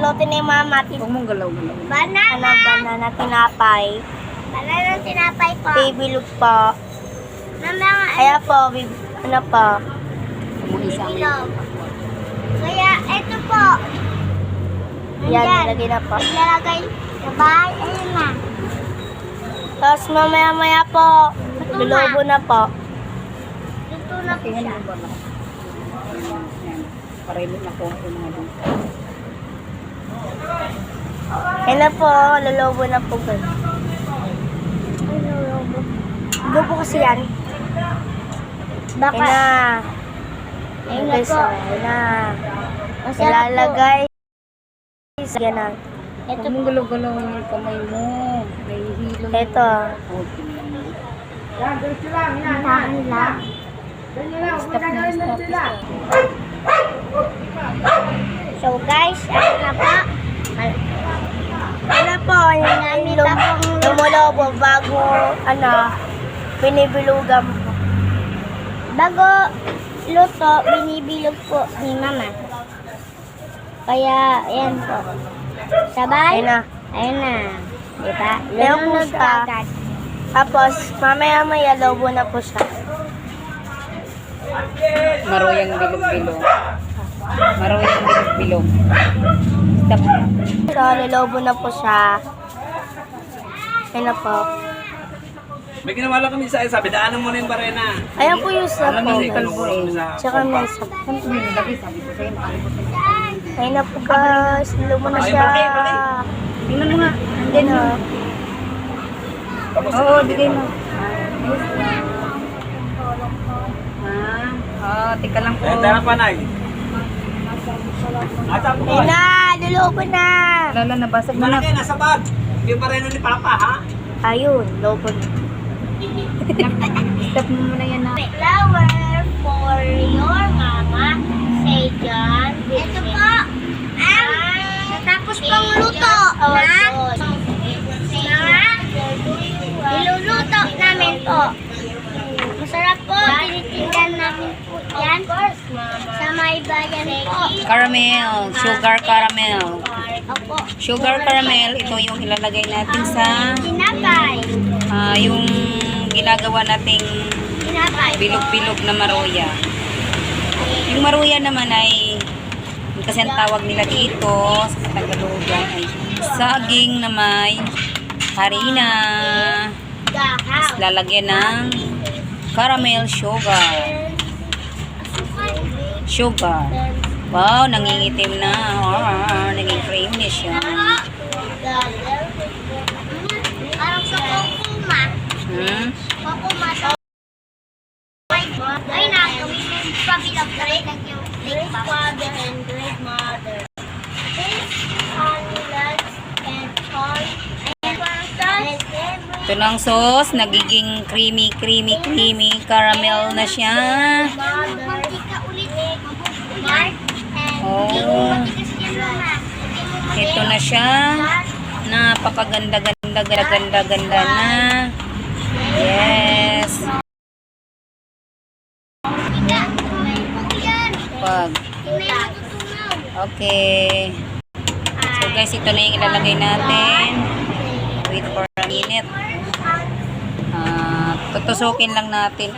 luluto ni Mama. Huwag mong galaw-galaw. Banana. Banana tinapay. Banana tinapay po. Baby look po. Kaya po, ano po? Bilog. Kaya, ito po. Yan, nilagay na po. Ilalagay sa bahay. Ayun na. Tapos mamaya-maya po, lulubo na po. Luto na po siya. Parelo na po yung mga dito. Yan na po, lulubo na po. Lubo kasi yan. Baka. Yan na. Yan na po. Yan na. Ilalagay. Yan na. Ito mong galaw-galaw yung kamay mo. Nahihilo. Ito. Okay. Tahan lang. Stop na, stop. So guys, ano na po? Ano po, lumulobo bago, binibilugan po. Bago luto, binibilog po ni Mama. Kaya, ayan po. Sabay? Ayun na. Diba? Lunod pa agad. Tapos, mamaya-maya, lobo na po siya. Maruyang bilog-bilog. Maruyang bilog-bilog. Stop na. So, lolobo na po siya. Ayun na po. May ginawa lang kami sa sabi, daanan mo na yung barena. Ayan po yung sa Alam mo, po. itanong ko lang sa Tsaka may sa. Saan ko nilagay? Sabi ko sa'yo, nakalimutan ko. Ayun na po guys. Lumo na siya. Tingnan mo nga. Ayun na. Oo, bigay mo. Tika lang po. Tara pa, Nay. Asa po Ayun na. Lulubo na. Lala, nabasag mo na. Malaki, nasa bag. Yung barena ni Papa, ha? Ayun. Lobo na. Stop mo muna yan na. Flower for your mama. Say John. Ito po. Natapos pong luto na iluluto namin po. Masarap po. Tinitindan namin po yan. Sa may bayan po. Caramel. Sugar caramel. Opo. Sugar caramel. Ito yung ilalagay natin sa Tinapay. yung ginagawa nating Tinapay. bilog-bilog na maruya. Yung maruya naman ay kasi ang tawag nila dito sa Tagalogan ay saging na may harina. Gahaw. Lalagyan ng caramel sugar. Sugar. Wow, nangingitim na. Naging creamy siya. Parang sa kukuma. Kukuma sa ay na, pabilog na rin yung great father and great mother. This honeynuts and corn and Ito na ang sauce. Nagiging creamy caramel na siya. Oh. Ito na siya. Napakaganda na. Yes. Wag. Okay. So guys, ito na yung ilalagay natin. Wait for a minute. Tutusukin lang natin